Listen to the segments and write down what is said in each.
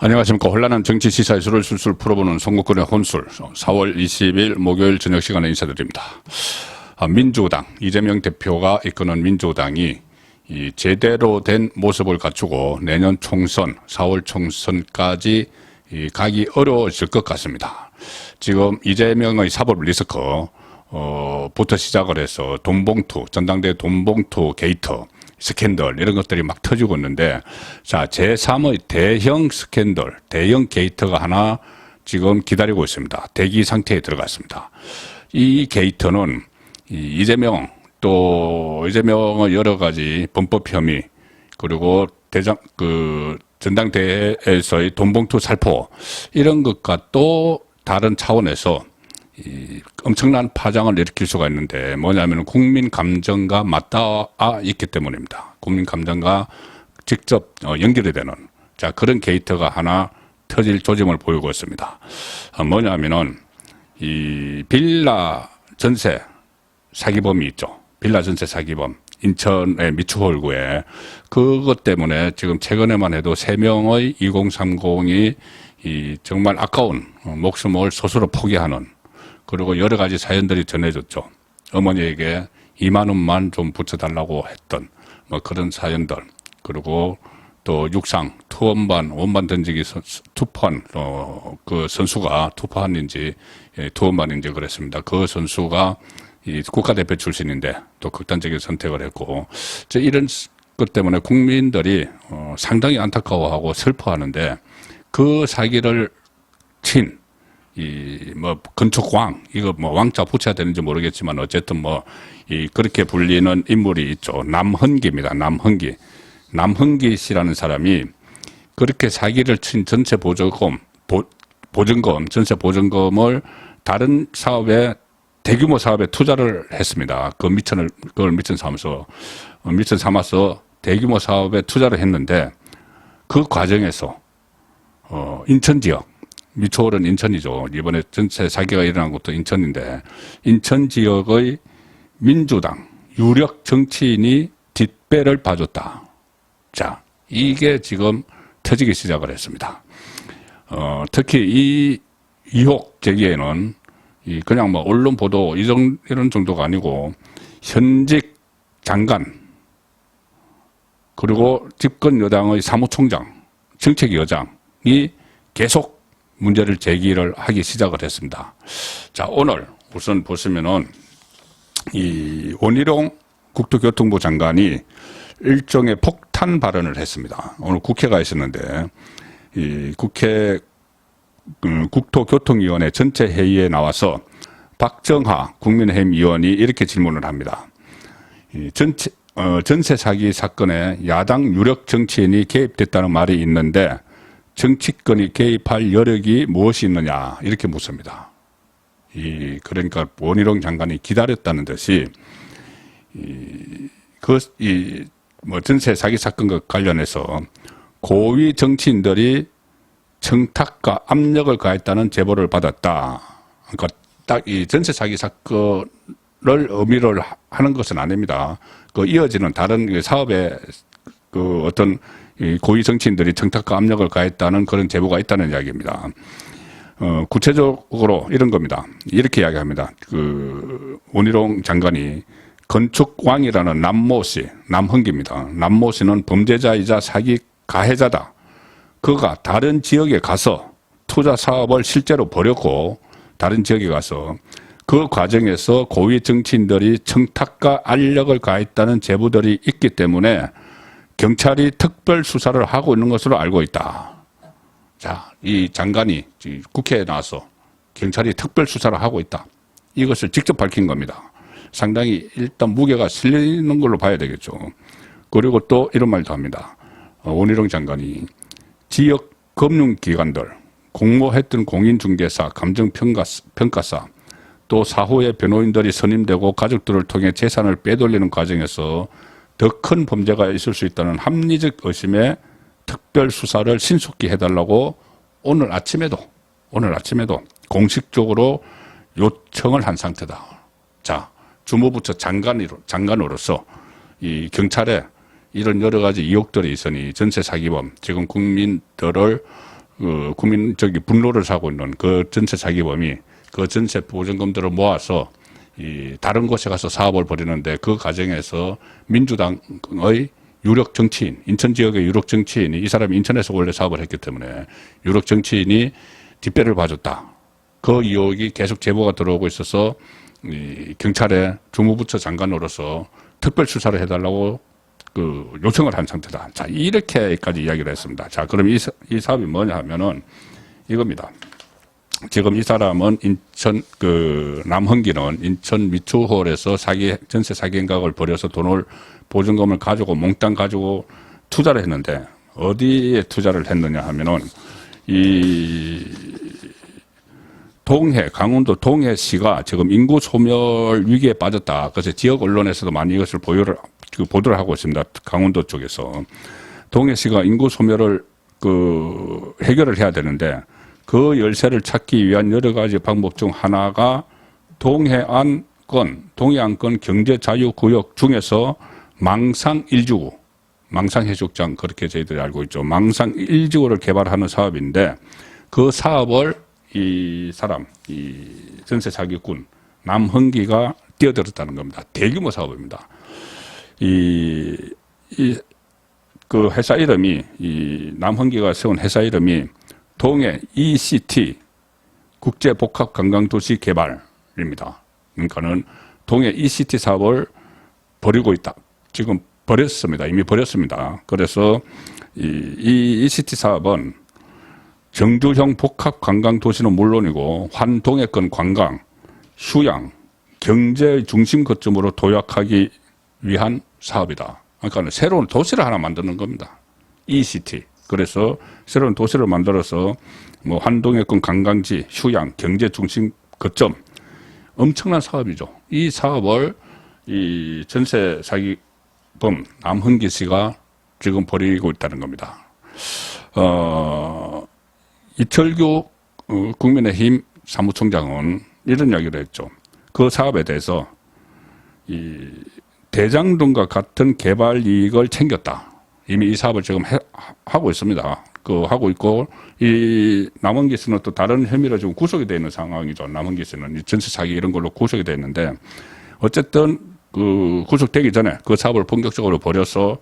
안녕하십니까. 혼란한 정치 시사의 술을 술술 풀어보는 송국근의 혼술 4월 20일 목요일 저녁 시간에 인사드립니다. 민주당 이재명 대표가 이끄는 민주당이 이 제대로 된 모습을 갖추고 내년 총선 4월 총선까지 가기 어려워질 것 같습니다. 지금 이재명의 사법 리스크 부터 시작을 해서 돈봉투, 전당대 돈봉투 게이트 스캔들 이런 것들이 막 터지고 있는데, 자, 제3의 대형 스캔들, 대형 게이트가 하나 지금 기다리고 있습니다. 대기 상태에 들어갔습니다. 이 게이트는 이재명 또 이재명의 여러 가지 범법 혐의, 그리고 전당대회에서의 돈봉투 살포 이런 것과 또 다른 차원에서 엄청난 파장을 일으킬 수가 있는데, 뭐냐면 국민 감정과 맞닿아 있기 때문입니다. 국민 감정과 직접 연결이 되는, 자, 그런 게이트가 하나 터질 조짐을 보이고 있습니다. 뭐냐면은 이 빌라 전세 사기범이 있죠. 빌라 전세 사기범, 인천의 미추홀구에 그것 때문에 지금 최근에만 해도 3명의 2030이 정말 아까운 목숨을 스스로 포기하는, 그리고 여러 가지 사연들이 전해졌죠. 어머니에게 2만 원만 좀 붙여달라고 했던 뭐 그런 사연들, 그리고 또 육상 원반 던지기 투판 그 선수가 투판인지 투원반인지 그랬습니다. 그 선수가 이 국가대표 출신인데 또 극단적인 선택을 했고, 이런 것 때문에 국민들이 상당히 안타까워하고 슬퍼하는데, 그 사기를 친 건축왕, 이거 왕자 붙여야 되는지 모르겠지만 어쨌든 그렇게 불리는 인물이 있죠. 남헌기입니다. 남헌기 씨라는 사람이 그렇게 사기를 친 전세 보증금, 다른 사업에, 대규모 사업에 투자를 했습니다. 그걸 미천 삼아서 대규모 사업에 투자를 했는데, 그 과정에서, 인천 지역, 미추홀은 인천이죠. 이번에 전체 사기가 일어난 것도 인천인데, 인천 지역의 민주당 유력 정치인이 뒷배를 봐줬다. 자, 이게 지금 터지기 시작을 했습니다. 특히 이 의혹 제기에는 그냥 언론 보도 이런 정도가 아니고, 현직 장관, 그리고 집권 여당의 사무총장, 정책위원장이 계속 문제를 제기를 하기 시작을 했습니다. 자, 오늘 우선 보시면은 이 원희룡 국토교통부 장관이 일종의 폭탄 발언을 했습니다. 오늘 국회가 있었는데, 이 국회 국토교통위원회 전체 회의에 나와서 박정하 국민의힘 의원이 이렇게 질문을 합니다. 전세 사기 사건에 야당 유력 정치인이 개입됐다는 말이 있는데 정치권이 개입할 여력이 무엇이 있느냐, 이렇게 묻습니다. 그러니까 원희룡 장관이 기다렸다는 듯이 전세 사기 사건과 관련해서 고위 정치인들이 청탁과 압력을 가했다는 제보를 받았다. 그러니까 딱 이 전세 사기 사건을 의미를 하는 것은 아닙니다. 이어지는 다른 사업에 어떤 고위 정치인들이 청탁과 압력을 가했다는 그런 제보가 있다는 이야기입니다. 구체적으로 이런 겁니다. 이렇게 이야기합니다. 원희룡 장관이 건축왕이라는 남헌기입니다. 남모 씨는 범죄자이자 사기 가해자다. 그가 다른 지역에 가서 투자 사업을 실제로 벌였고, 다른 지역에 가서 그 과정에서 고위 정치인들이 청탁과 압력을 가했다는 제보들이 있기 때문에 경찰이 특별 수사를 하고 있는 것으로 알고 있다. 자, 이 장관이 국회에 나와서 경찰이 특별 수사를 하고 있다, 이것을 직접 밝힌 겁니다. 상당히 일단 무게가 실리는 걸로 봐야 되겠죠. 그리고 또 이런 말도 합니다. 원희룡 장관이 지역 금융기관들, 공모했던 공인중개사, 감정평가사, 또 사후에 변호인들이 선임되고 가족들을 통해 재산을 빼돌리는 과정에서 더 큰 범죄가 있을 수 있다는 합리적 의심에 특별 수사를 신속히 해달라고 오늘 아침에도 공식적으로 요청을 한 상태다. 자, 주무부처 장관으로서 이 경찰에 이런 여러 가지 의혹들이 있으니 전세 사기범, 지금 국민들을 국민적인 분노를 사고 있는 그 전세 사기범이 그 전세 보증금들을 모아서 다른 곳에 가서 사업을 벌이는데 그 과정에서 민주당의 유력 정치인, 인천 지역의 유력 정치인이 이 사람이 인천에서 원래 사업을 했기 때문에 유력 정치인이 뒷배를 봐줬다. 그 의혹이 계속 제보가 들어오고 있어서 경찰에 주무부처 장관으로서 특별 수사를 해달라고 요청을 한 상태다. 자, 이렇게까지 이야기를 했습니다. 자, 그럼 이 사업이 뭐냐 하면은 이겁니다. 지금 이 사람은 인천, 남흥기는 인천 미추홀에서 전세 사기 행각을 벌여서 보증금을 가지고 몽땅 가지고 투자를 했는데 어디에 투자를 했느냐 하면은 강원도 동해시가 지금 인구 소멸 위기에 빠졌다. 그래서 지역 언론에서도 많이 이것을 보도를 하고 있습니다. 강원도 쪽에서. 동해시가 인구 소멸을 해결을 해야 되는데 그 열쇠를 찾기 위한 여러 가지 방법 중 하나가 동해안권 경제자유구역 중에서 망상 1지구, 망상해수욕장 그렇게 저희들이 알고 있죠. 망상 1지구를 개발하는 사업인데 그 사업을 이 전세 사기꾼 남흥기가 뛰어들었다는 겁니다. 대규모 사업입니다. 그 회사 이름이 남흥기가 세운 회사 이름이 동해 ECT 국제복합관광도시 개발입니다. 그러니까는 동해 ECT 사업을 벌이고 있다. 지금 버렸습니다. 이미 버렸습니다. 그래서 이 ECT 사업은 정주형 복합관광도시는 물론이고 환동해권 관광, 휴양, 경제 중심 거점으로 도약하기 위한 사업이다. 그러니까 새로운 도시를 하나 만드는 겁니다. ECT. 그래서 새로운 도시를 만들어서 뭐 환동해권 관광지, 휴양, 경제 중심 거점 엄청난 사업이죠. 이 사업을 이 전세 사기범 남흥기 씨가 지금 벌이고 있다는 겁니다. 이철규 국민의힘 사무총장은 이런 이야기를 했죠. 그 사업에 대해서 대장동과 같은 개발 이익을 챙겼다. 이미 이 사업을 지금 하고 있습니다. 하고 있고, 이 남원기 씨는 또 다른 혐의로 지금 구속이 되어 있는 상황이죠. 남원기 씨는 이 전세 사기 이런 걸로 구속이 되어 있는데, 어쨌든 구속되기 전에 그 사업을 본격적으로 벌여서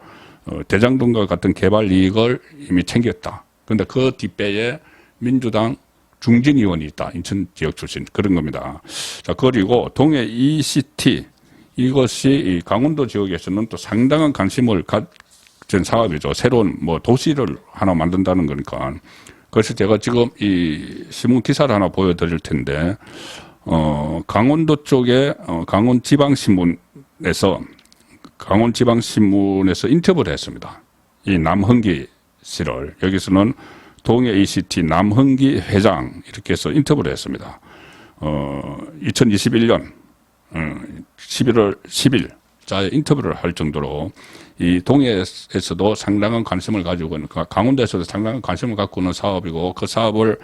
대장동과 같은 개발 이익을 이미 챙겼다. 그런데 그 뒷배에 민주당 중진 의원이 있다. 인천 지역 출신. 그런 겁니다. 자, 그리고 동해 ECT 이것이 이 강원도 지역에서는 또 상당한 관심을 가진 사업이죠. 새로운 뭐 도시를 하나 만든다는 거니까. 그래서 제가 지금 이 신문 기사를 하나 보여드릴 텐데, 강원도 쪽에 강원지방신문에서 인터뷰를 했습니다. 이 남흥기 씨를 여기서는 동해 ECT 남흥기 회장 이렇게 해서 인터뷰를 했습니다. 2021년 11월 10일 자 인터뷰를 할 정도로 이 동해에서도 상당한 관심을 가지고 있는, 강원도에서도 상당한 관심을 갖고 있는 사업이고, 그 사업을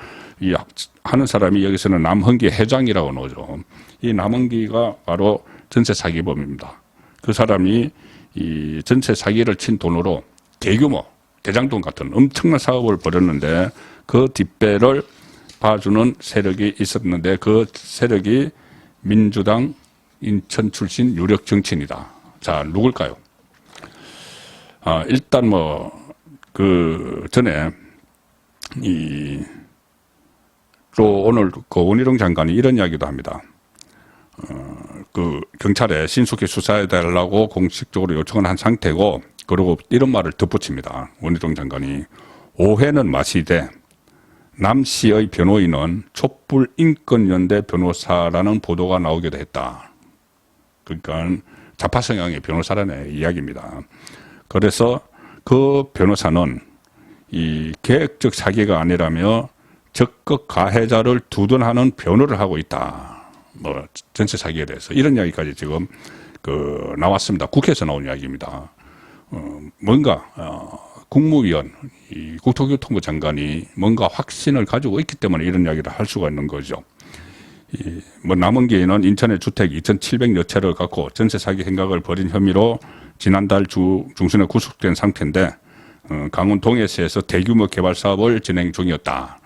하는 사람이 여기서는 남흥기 회장이라고 나오죠. 이 남흥기가 바로 전세 사기범입니다. 그 사람이 이 전세 사기를 친 돈으로 대규모 대장동 같은 엄청난 사업을 벌였는데 그 뒷배를 봐주는 세력이 있었는데 그 세력이 민주당 인천 출신 유력 정치인이다. 자, 누굴까요? 일단 전에 또 오늘 원희룡 장관이 이런 이야기도 합니다. 경찰에 신속히 수사해달라고 공식적으로 요청을 한 상태고, 그리고 이런 말을 덧붙입니다. 원희룡 장관이 오해는 마시되 남 씨의 변호인은 촛불인권연대 변호사라는 보도가 나오기도 했다. 그러니까 좌파 성향의 변호사라는 이야기입니다. 그래서 그 변호사는 이 계획적 사기가 아니라며 적극 가해자를 두둔하는 변호를 하고 있다. 전세 사기에 대해서 이런 이야기까지 지금 나왔습니다. 국회에서 나온 이야기입니다. 뭔가 국무위원, 국토교통부 장관이 뭔가 확신을 가지고 있기 때문에 이런 이야기를 할 수가 있는 거죠. 남흥기는 인천의 주택 2,700여 채를 갖고 전세 사기 행각을 벌인 혐의로 지난달 중순에 구속된 상태인데, 강원 동해시에서 대규모 개발 사업을 진행 중이었다.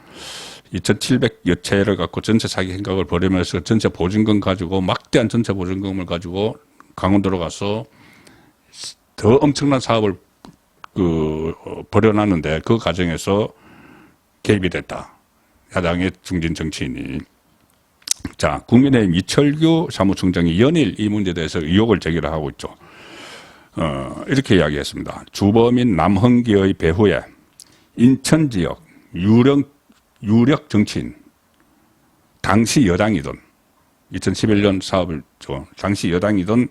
2,700여 채를 갖고 전세 사기 행각을 벌이면서 전세 보증금 가지고 막대한 전세 보증금을 가지고 강원도로 가서 더 엄청난 사업을 벌여놨는데 그 과정에서 개입이 됐다. 야당의 중진 정치인이. 자, 국민의힘 이철규 사무총장이 연일 이 문제에 대해서 의혹을 제기를 하고 있죠. 이렇게 이야기했습니다. 주범인 남흥기의 배후에 인천 지역 유력 정치인, 당시 여당이던 2011년 사업을 당시 여당이던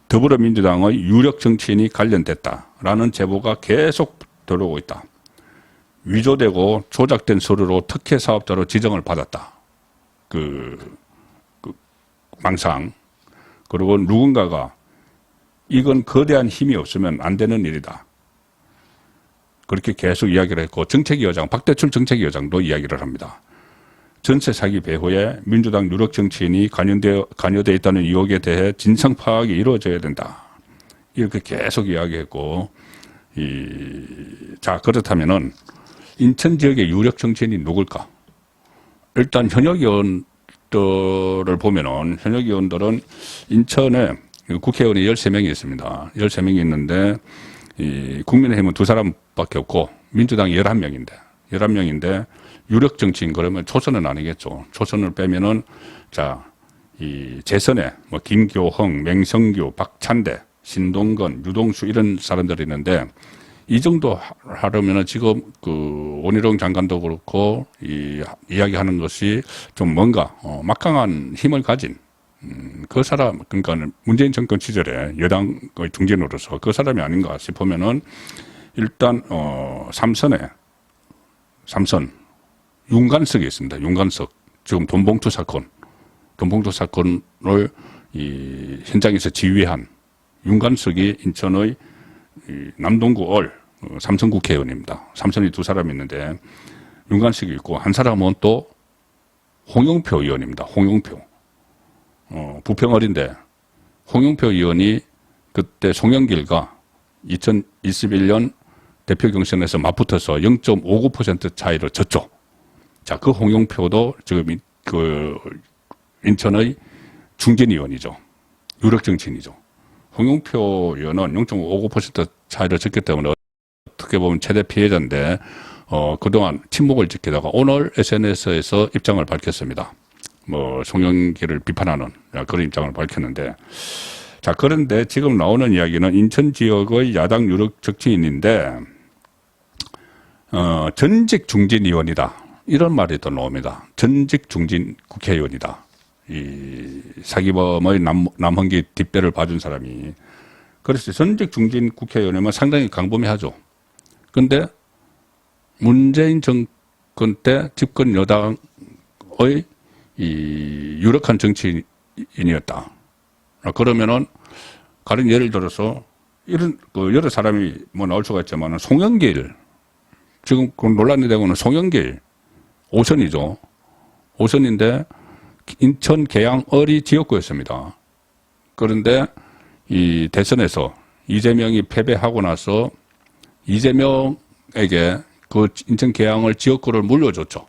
더불어민주당의 유력 정치인이 관련됐다라는 제보가 계속 들어오고 있다. 위조되고 조작된 서류로 특혜 사업자로 지정을 받았다. 망상. 그리고 누군가가 이건 거대한 힘이 없으면 안 되는 일이다. 그렇게 계속 이야기를 했고, 박대출 정책위원장도 이야기를 합니다. 전세 사기 배후에 민주당 유력 정치인이 관여되어 있다는 의혹에 대해 진상 파악이 이루어져야 된다. 이렇게 계속 이야기했고, 자, 그렇다면은 인천 지역의 유력 정치인이 누굴까? 일단 현역 의원들을 보면은, 현역 의원들은 인천에 국회의원이 13명이 있습니다. 13명이 있는데, 국민의힘은 2사람밖에 없고, 민주당이 11명인데, 유력 정치인 그러면 초선은 아니겠죠. 초선을 빼면은, 자, 재선에, 김교흥, 맹성규, 박찬대, 신동건, 유동수 이런 사람들이 있는데, 이 정도 하려면은 지금 원희룡 장관도 그렇고, 이야기하는 것이 좀 뭔가, 막강한 힘을 가진, 그 사람, 그러니까 문재인 정권 시절에 여당의 중진으로서 그 사람이 아닌가 싶으면은 일단, 삼선, 윤관석이 있습니다. 윤관석. 지금 돈봉투 사건을 현장에서 지휘한 윤관석이 인천의 남동구 삼선 국회의원입니다. 삼선이 2사람이 있는데 윤관석이 있고 한 사람은 또 홍영표 의원입니다. 홍영표. 부평을인데 홍영표 의원이 그때 송영길과 2021년 대표 경선에서 맞붙어서 0.59% 차이로 졌죠. 자, 그 홍영표도 지금 인천의 중진 의원이죠. 유력 정치인이죠. 홍영표 의원은 0.59% 차이로 졌기 때문에 어떻게 보면 최대 피해자인데 그동안 침묵을 지키다가 오늘 SNS에서 입장을 밝혔습니다. 송영길을 비판하는 그런 입장을 밝혔는데, 자, 그런데 지금 나오는 이야기는 인천 지역의 야당 유력 정치인인데, 전직 중진 의원이다. 이런 말이 또 나옵니다. 전직 중진 국회의원이다. 이 사기범의 남흥기 뒷배를 봐준 사람이. 그래서 전직 중진 국회의원이면 상당히 강범위하죠. 근데 문재인 정권 때 집권 여당의 유력한 정치인이었다. 그러면은, 가령 예를 들어서, 여러 사람이 나올 수가 있지만, 송영길, 지금 논란이 되고는 송영길, 5선이죠. 5선인데, 인천 계양을이 지역구였습니다. 그런데, 이 대선에서 이재명이 패배하고 나서, 이재명에게 그 인천 계양을 지역구를 물려줬죠.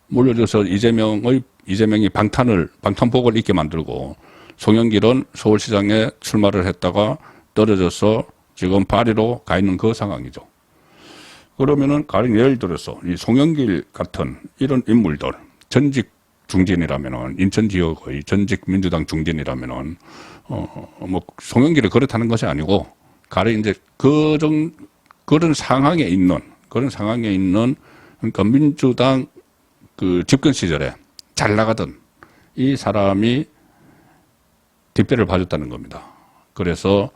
물려줘서 이재명이 방탄복을 입게 만들고, 송영길은 서울시장에 출마를 했다가 떨어져서 지금 파리로 가 있는 그 상황이죠. 그러면은, 가령 예를 들어서, 이 송영길 같은 이런 인물들, 전직 중진이라면은, 인천 지역의 전직 민주당 중진이라면은, 송영길이 그렇다는 것이 아니고, 가령 이제 그런 상황에 있는, 그러니까 민주당 집권 시절에 잘 나가던 이 사람이 뒷배를 봐줬다는 겁니다. 그래서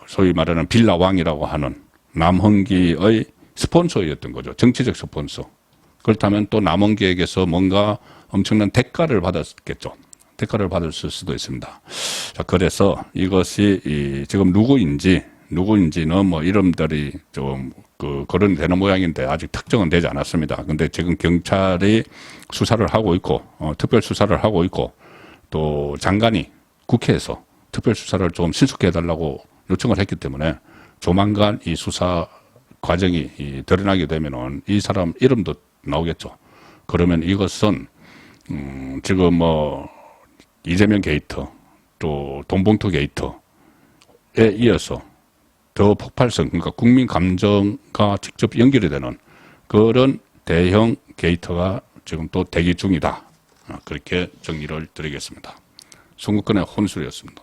소위 말하는 빌라왕이라고 하는 남흥기의 스폰서였던 거죠. 정치적 스폰서. 그렇다면 또 남흥기에게서 뭔가 엄청난 대가를 받았겠죠. 대가를 받았을 수도 있습니다. 자, 그래서 이것이 지금 누구인지는 이름들이 좀 거론되는 모양인데 아직 특정은 되지 않았습니다. 근데 지금 경찰이 수사를 하고 있고, 특별 수사를 하고 있고, 또 장관이 국회에서 특별 수사를 좀 신속히 해달라고 요청을 했기 때문에 조만간 이 수사 과정이 드러나게 되면은 이 사람 이름도 나오겠죠. 그러면 이것은 지금 뭐 이재명 게이트 또 돈봉투 게이트에 이어서 더 폭발성, 그러니까 국민 감정과 직접 연결이 되는 그런 대형 게이트가 지금 또 대기 중이다. 그렇게 정리를 드리겠습니다. 송국근의 혼술이었습니다.